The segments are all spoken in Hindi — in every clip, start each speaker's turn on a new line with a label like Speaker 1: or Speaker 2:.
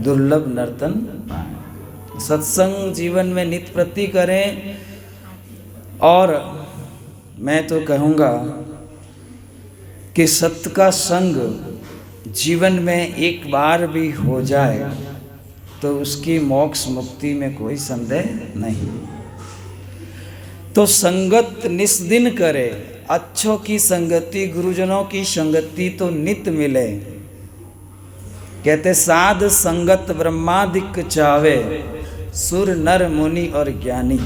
Speaker 1: दुर्लभ नर्तन पाएं। सत्संग जीवन में नित्य प्रति करें। और मैं तो कहूँगा कि सत्य का संग जीवन में एक बार भी हो जाए तो उसकी मोक्ष मुक्ति में कोई संदेह नहीं। तो संगत निस्दिन करे, अच्छों की संगति, गुरुजनों की संगति तो नित्य मिले। कहते साध संगत ब्रह्मादिक चावे, सुर नर मुनि और ज्ञानी।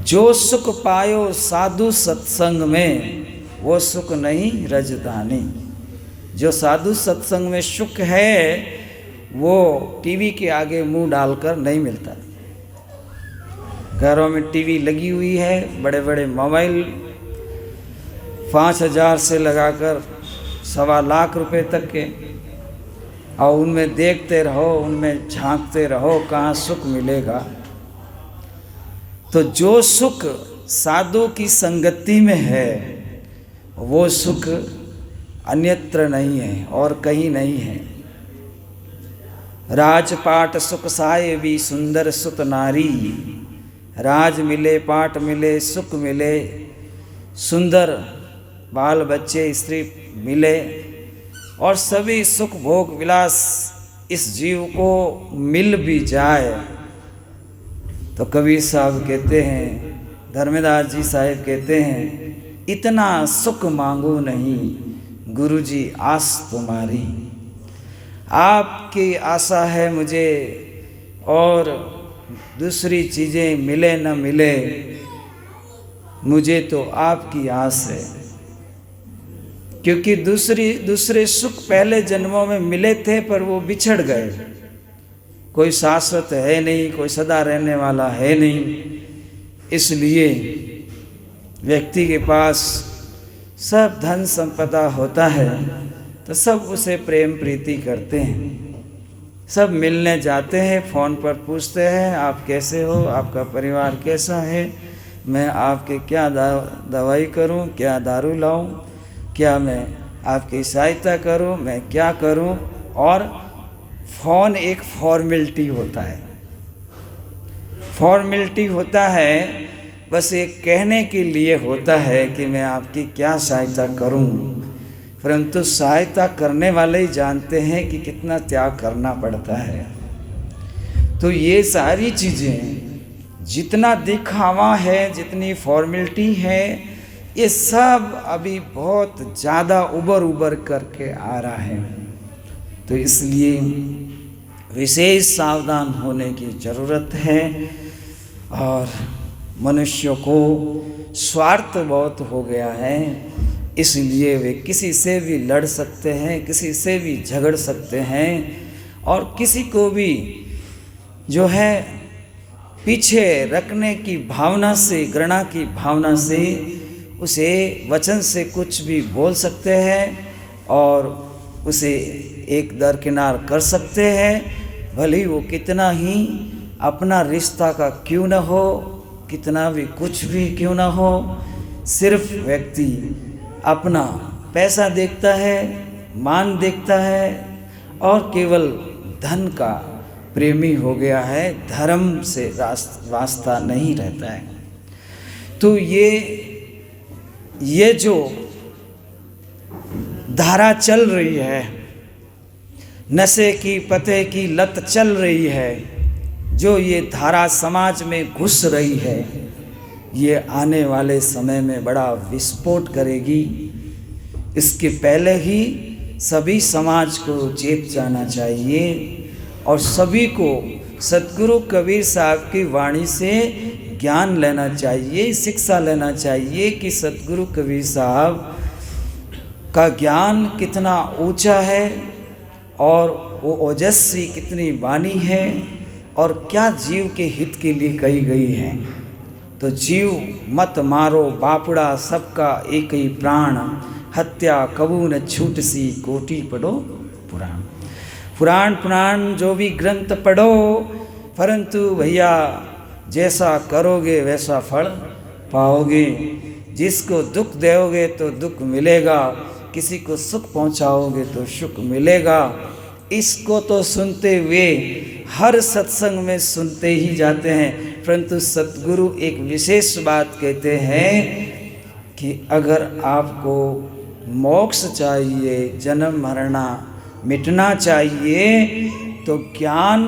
Speaker 1: जो सुख पायो साधु सत्संग में, वो सुख नहीं रजदानी। जो साधु सत्संग में सुख है वो टीवी के आगे मुंह डालकर नहीं मिलता। घरों में टीवी लगी हुई है, बड़े बड़े मोबाइल 5,000 से लगाकर 1.25 लाख रुपए तक के, और उनमें देखते रहो, उनमें झांकते रहो, कहाँ सुख मिलेगा। तो जो सुख साधु की संगति में है वो सुख अन्यत्र नहीं है और कहीं नहीं है। राजपाट सुख साये भी सुंदर सुत नारी। राज मिले, पाट मिले, सुख मिले, सुंदर बाल बच्चे स्त्री मिले, और सभी सुख भोग विलास इस जीव को मिल भी जाए तो कबीर साहब कहते हैं, धर्मदास जी साहिब कहते हैं, इतना सुख मांगो नहीं गुरुजी आस तुम्हारी। आपकी आशा है मुझे, और दूसरी चीज़ें मिले न मिले, मुझे तो आपकी आस है। क्योंकि दूसरे सुख पहले जन्मों में मिले थे पर वो बिछड़ गए। कोई शाश्वत है नहीं, कोई सदा रहने वाला है नहीं। इसलिए व्यक्ति के पास सब धन संपदा होता है तो सब उसे प्रेम प्रीति करते हैं, सब मिलने जाते हैं, फ़ोन पर पूछते हैं आप कैसे हो, आपका परिवार कैसा है, मैं आपके क्या दवाई करूं, क्या दारू लाऊं, क्या मैं आपकी सहायता करूं, मैं क्या करूं। और फ़ोन एक फॉर्मेलिटी होता है, फॉर्मेलिटी होता है, बस एक कहने के लिए होता है कि मैं आपकी क्या सहायता करूं, परंतु सहायता करने वाले ही जानते हैं कि कितना त्याग करना पड़ता है। तो ये सारी चीज़ें, जितना दिखावा है, जितनी फॉर्मेलिटी है, ये सब अभी बहुत ज़्यादा उबर करके आ रहा है। तो इसलिए विशेष सावधान होने की ज़रूरत है। और मनुष्यों को स्वार्थ बहुत हो गया है, इसलिए वे किसी से भी लड़ सकते हैं, किसी से भी झगड़ सकते हैं, और किसी को भी जो है पीछे रखने की भावना से, घृणा की भावना से उसे वचन से कुछ भी बोल सकते हैं और उसे एक दरकिनार कर सकते हैं। भले ही वो कितना ही अपना रिश्ता का क्यों न हो, कितना भी कुछ भी क्यों ना हो, सिर्फ व्यक्ति अपना पैसा देखता है, मान देखता है, और केवल धन का प्रेमी हो गया है, धर्म से वास्ता नहीं रहता है। तो ये जो धारा चल रही है, नशे की पते की लत चल रही है, जो ये धारा समाज में घुस रही है, ये आने वाले समय में बड़ा विस्फोट करेगी। इसके पहले ही सभी समाज को चेत जाना चाहिए और सभी को सतगुरु कबीर साहब की वाणी से ज्ञान लेना चाहिए, शिक्षा लेना चाहिए कि सतगुरु कबीर साहब का ज्ञान कितना ऊंचा है और वो ओजस्वी कितनी वाणी है और क्या जीव के हित के लिए कही गई है। तो जीव मत मारो बापड़ा, सबका एक ही प्राण, हत्या कबू न छूट सी, कोटि पढ़ो पुराण। पुराण जो भी ग्रंथ पढ़ो, परंतु भैया जैसा करोगे वैसा फल पाओगे। जिसको दुख दोगे तो दुख मिलेगा, किसी को सुख पहुंचाओगे तो सुख मिलेगा। इसको तो सुनते हुए हर सत्संग में सुनते ही जाते हैं, परंतु सतगुरु एक विशेष बात कहते हैं कि अगर आपको मोक्ष चाहिए, जन्म मरना मिटना चाहिए, तो ज्ञान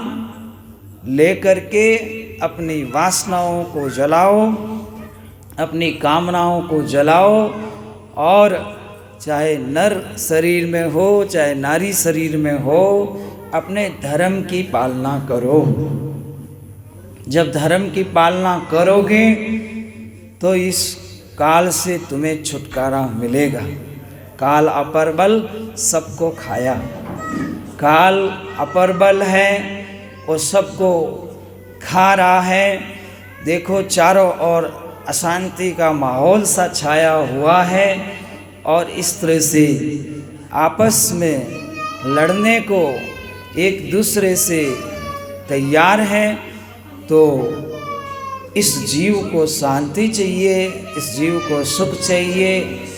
Speaker 1: लेकर के अपनी वासनाओं को जलाओ, अपनी कामनाओं को जलाओ, और चाहे नर शरीर में हो चाहे नारी शरीर में हो, अपने धर्म की पालना करो। जब धर्म की पालना करोगे तो इस काल से तुम्हें छुटकारा मिलेगा। काल अपर बल सबको खाया, काल अपर बल है वो सबको खा रहा है। देखो चारों ओर अशांति का माहौल सा छाया हुआ है, और इस तरह से आपस में लड़ने को एक दूसरे से तैयार हैं। तो इस जीव को शांति चाहिए, इस जीव को सुख चाहिए,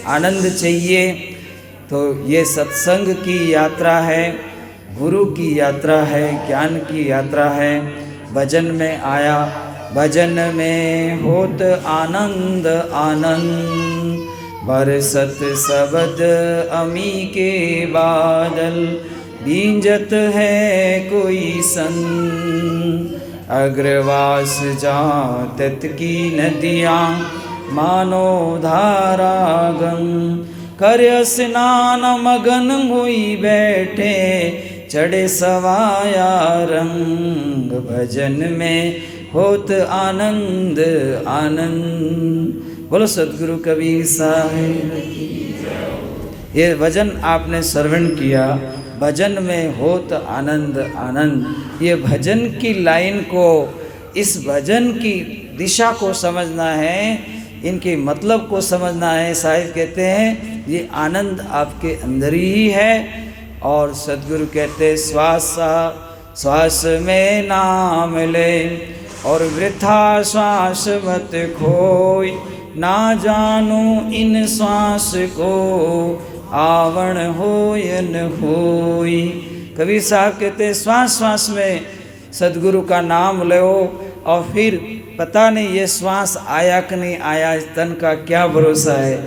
Speaker 1: आनंद चाहिए। तो ये सत्संग की यात्रा है, गुरु की यात्रा है, ज्ञान की यात्रा है। भजन में आया, भजन में होत आनंद आनंद, बरसत सबद अमी के बादल, बींजत है कोई सन, अग्रवास जातत की नदियाँ मानो धारागम, कर स्नान मगन हुई बैठे, चढ़े सवाया रंग, भजन में होत आनंद आनंद। बोलो सद्गुरु कबीर साहिब। ये भजन आपने श्रवण किया, भजन में होत आनंद आनंद। ये भजन की लाइन को, इस भजन की दिशा को समझना है, इनके मतलब को समझना है। साहिब कहते हैं ये आनंद आपके अंदर ही है। और सद्गुरु कहते श्वास श्वास में नाम ले, और वृथा श्वास मत खोई, ना जानू इन श्वास को आवण होयन होई। कबीर साहब कहते श्वास श्वास में सद्गुरु का नाम लो, और फिर पता नहीं ये श्वास आया कि नहीं आया, इस तन का क्या भरोसा है।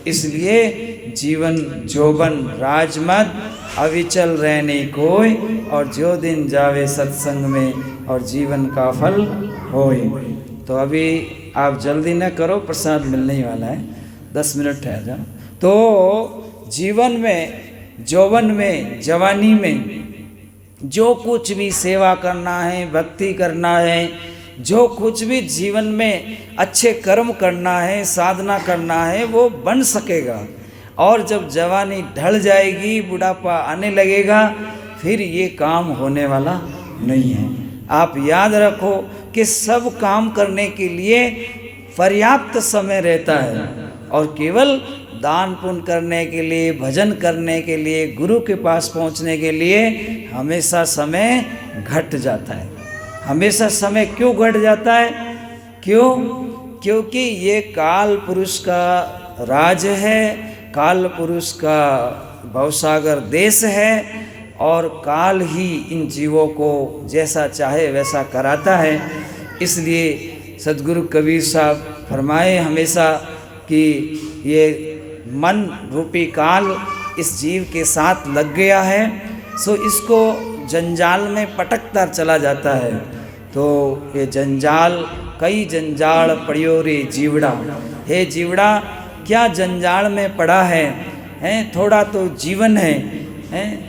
Speaker 1: इसलिए जीवन जोबन राजमद, अविचल रहने कोई, और जो दिन जावे सत्संग में, और जीवन का फल होए। तो अभी आप जल्दी न करो, प्रसाद मिलने ही वाला है, 10 मिनट ठहर जाओ। तो जीवन में, जौवन में, जवानी में जो कुछ भी सेवा करना है, भक्ति करना है, जो कुछ भी जीवन में अच्छे कर्म करना है, साधना करना है, वो बन सकेगा। और जब जवानी ढल जाएगी, बुढ़ापा आने लगेगा, फिर ये काम होने वाला नहीं है। आप याद रखो कि सब काम करने के लिए पर्याप्त समय रहता है, और केवल दान पुण्य करने के लिए, भजन करने के लिए, गुरु के पास पहुंचने के लिए हमेशा समय घट जाता है। हमेशा समय क्यों घट जाता है? क्यों? क्योंकि ये काल पुरुष का राज है, काल पुरुष का भवसागर देश है, और काल ही इन जीवों को जैसा चाहे वैसा कराता है। इसलिए सद्गुरु कबीर साहब फरमाए हमेशा कि ये मन रूपी काल इस जीव के साथ लग गया है, सो इसको जंजाल में पटकता चला जाता है। तो ये जंजाल, कई जंजाल पड़ियो रे जीवड़ा, हे जीवड़ा क्या जंजाल में पड़ा है, थोड़ा तो जीवन है,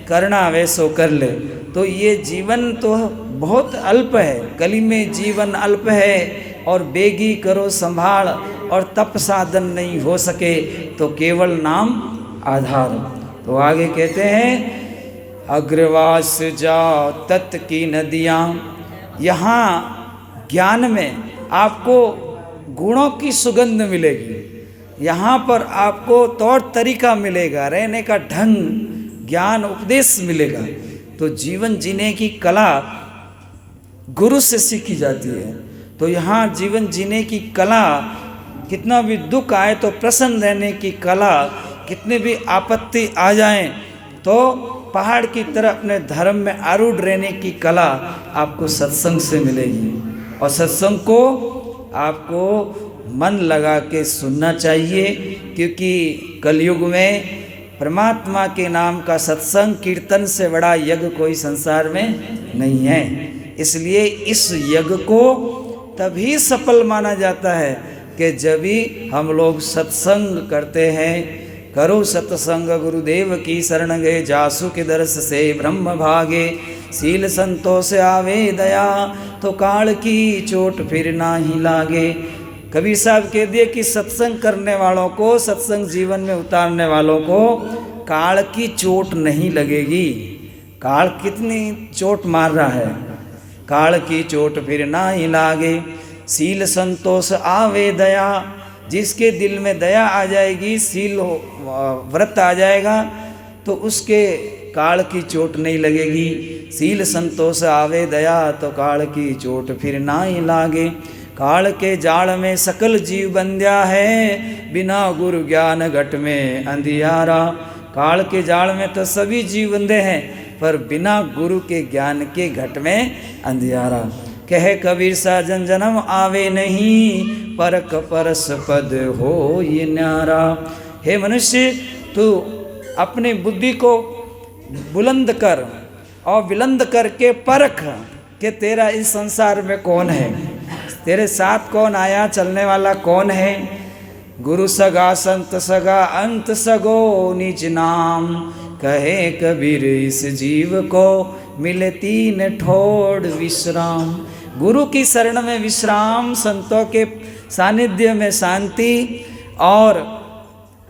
Speaker 1: करना वैसो कर ले। तो ये जीवन तो बहुत अल्प है, कली में जीवन अल्प है, और बेगी करो संभाल, और तप साधन नहीं हो सके तो केवल नाम आधार। तो आगे कहते हैं अग्रवास जाओ तत् की नदियाँ। यहाँ ज्ञान में आपको गुणों की सुगंध मिलेगी, यहाँ पर आपको तौर तरीका मिलेगा, रहने का ढंग, ज्ञान उपदेश मिलेगा। तो जीवन जीने की कला गुरु से सीखी जाती है। तो यहाँ जीवन जीने की कला, कितना भी दुख आए तो प्रसन्न रहने की कला, कितने भी आपत्ति आ जाएं तो पहाड़ की तरह अपने धर्म में आरूढ़ रहने की कला आपको सत्संग से मिलेगी। और सत्संग को आपको मन लगा के सुनना चाहिए, क्योंकि कलयुग में परमात्मा के नाम का सत्संग कीर्तन से बड़ा यज्ञ कोई संसार में नहीं है। इसलिए इस यज्ञ को तभी सफल माना जाता है कि जब भी हम लोग सत्संग करते हैं। करो सत्संग गुरुदेव की शरण गए, जासु के दर्श से ब्रह्म भागे। सील संतोष आवे दया, तो काल की चोट फिर ना ही लागे। कबीर साहब कह दिए कि सत्संग करने वालों को, सत्संग जीवन में उतारने वालों को काल की चोट नहीं लगेगी। काल कितनी चोट मार रहा है, काल की चोट फिर ना ही लागे। सील संतोष आवे दया, जिसके दिल में दया आ जाएगी, सील व्रत आ जाएगा, तो उसके काल की चोट नहीं लगेगी। सील संतोष आवे दया, तो काल की चोट फिर ना ही लागे। काल के जाल में सकल जीव बंध्या है, बिना गुरु ज्ञान घट में अंधियारा। काल के जाल में तो सभी जीव बंधे हैं, पर बिना गुरु के ज्ञान के घट में अंधियारा। कहे कबीर साजन जन्म आवे नहीं, परक परस पद हो ये न्यारा। हे मनुष्य, तू अपनी बुद्धि को बुलंद कर और विलंद करके परख कि तेरा इस संसार में कौन है, तेरे साथ कौन आया, चलने वाला कौन है। गुरु सगा संत सगा अंत सगो निज नाम, कहे कबीर इस जीव को मिले तीन ठोड़ विश्राम। गुरु की शरण में विश्राम, संतों के सानिध्य में शांति, और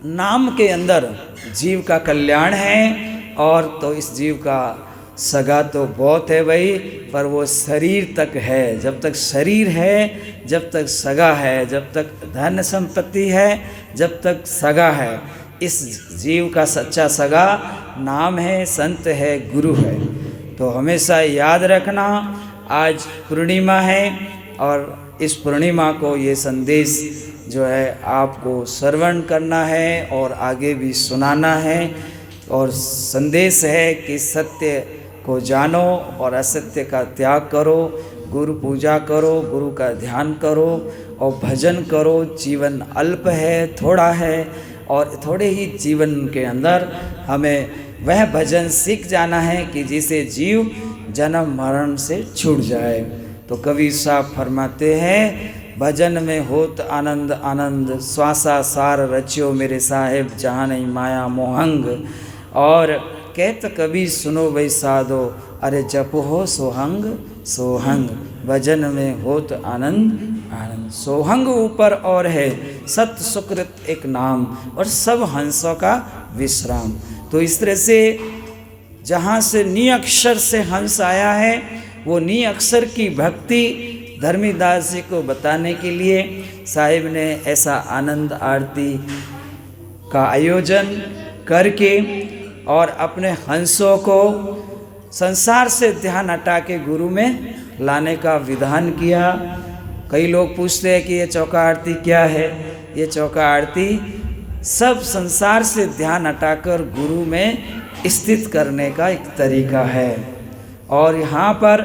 Speaker 1: नाम के अंदर जीव का कल्याण है। और तो इस जीव का सगा तो बहुत है भाई, पर वो शरीर तक है। जब तक शरीर है, जब तक सगा है, जब तक धन संपत्ति है, जब तक सगा है। इस जीव का सच्चा सगा नाम है, संत है, गुरु है। तो हमेशा याद रखना, आज पूर्णिमा है और इस पूर्णिमा को ये संदेश जो है आपको श्रवण करना है और आगे भी सुनाना है। और संदेश है कि सत्य को जानो और असत्य का त्याग करो, गुरु पूजा करो, गुरु का ध्यान करो और भजन करो। जीवन अल्प है, थोड़ा है, और थोड़े ही जीवन के अंदर हमें वह भजन सीख जाना है कि जिसे जीव जन्म मरण से छूट जाए। तो कबीर साहब फरमाते हैं, भजन में होत आनंद आनंद, श्वासा सार रचियो मेरे साहेब, जहाँ नहीं माया मोहंग। और कहत कबीर सुनो भाई साधो, अरे जप हो सोहंग सोहंग। भजन में होत आनंद आनंद, सोहंग ऊपर और है, सत सुकृत एक नाम, और सब हंसों का विश्राम। तो इस तरह से जहाँ से नी अक्षर से हंस आया है, वो नी अक्षर की भक्ति धर्मीदास जी को बताने के लिए साहिब ने ऐसा आनंद आरती का आयोजन करके और अपने हंसों को संसार से ध्यान हटा के गुरु में लाने का विधान किया। कई लोग पूछते हैं कि ये चौका आरती क्या है। ये चौका आरती सब संसार से ध्यान हटाकर गुरु में स्थित करने का एक तरीका है। और यहाँ पर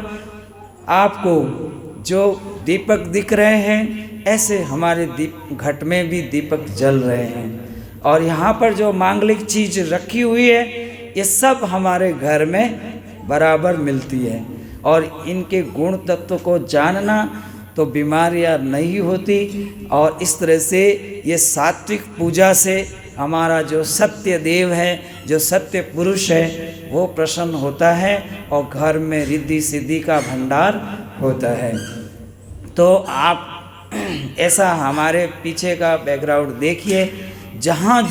Speaker 1: आपको जो दीपक दिख रहे हैं, ऐसे हमारे घट में भी दीपक जल रहे हैं। और यहाँ पर जो मांगलिक चीज़ रखी हुई है, ये सब हमारे घर में बराबर मिलती है। और इनके गुण तत्व को जानना तो बीमारियाँ नहीं होती। और इस तरह से ये सात्विक पूजा से हमारा जो सत्य देव है, जो सत्य पुरुष है, वो प्रसन्न होता है और घर में रिद्धि सिद्धि का भंडार होता है। तो आप ऐसा हमारे पीछे का बैकग्राउंड देखिए, जहाँ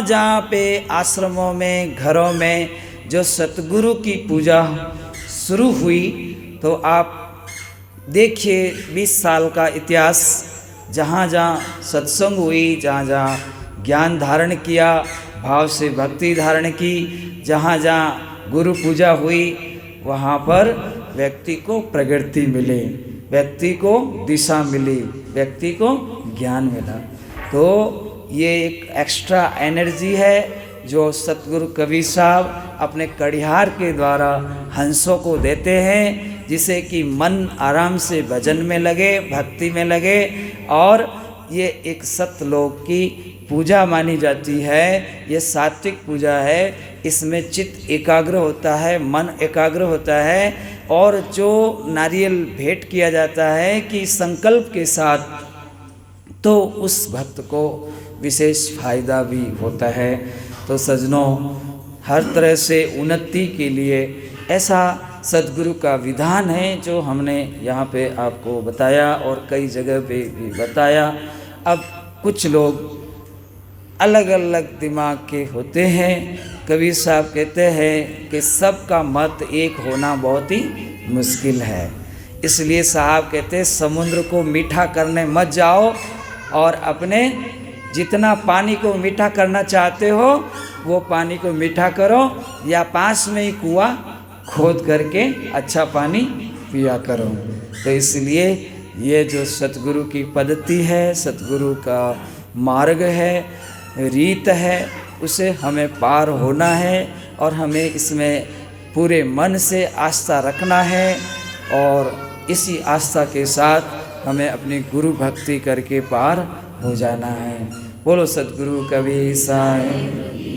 Speaker 1: जहाँ पे आश्रमों में, घरों में जो सतगुरु की पूजा शुरू हुई, तो आप देखिए 20 साल का इतिहास, जहाँ जहाँ सत्संग हुई, जहाँ जहाँ ज्ञान धारण किया, भाव से भक्ति धारण की, जहाँ जहाँ गुरु पूजा हुई, वहाँ पर व्यक्ति को प्रगति मिले, व्यक्ति को दिशा मिली, व्यक्ति को ज्ञान मिला। तो ये एक एक्स्ट्रा एनर्जी है, जो सतगुरु कबीर साहब अपने कड़िहार के द्वारा हंसों को देते हैं, जिसे कि मन आराम से भजन में लगे, भक्ति में लगे। और ये एक सतलोक की पूजा मानी जाती है। ये सात्विक पूजा है, इसमें चित्त एकाग्र होता है, मन एकाग्र होता है। और जो नारियल भेंट किया जाता है कि संकल्प के साथ, तो उस भक्त को विशेष फायदा भी होता है। तो सज्जनों, हर तरह से उन्नति के लिए ऐसा सद्गुरु का विधान है जो हमने यहाँ पे आपको बताया और कई जगह पे भी बताया। अब कुछ लोग अलग अलग दिमाग के होते हैं। कबीर साहब कहते हैं कि सबका मत एक होना बहुत ही मुश्किल है। इसलिए साहब कहते हैं समुद्र को मीठा करने मत जाओ, और अपने जितना पानी को मीठा करना चाहते हो वो पानी को मीठा करो, या पास में ही कुआं खोद करके अच्छा पानी पिया करो। तो इसलिए ये जो सतगुरु की पद्धति है, सतगुरु का मार्ग है, रीत है, उसे हमें पार होना है और हमें इसमें पूरे मन से आस्था रखना है। और इसी आस्था के साथ हमें अपनी गुरु भक्ति करके पार हो जाना है। बोलो सतगुरु कबीर साहब।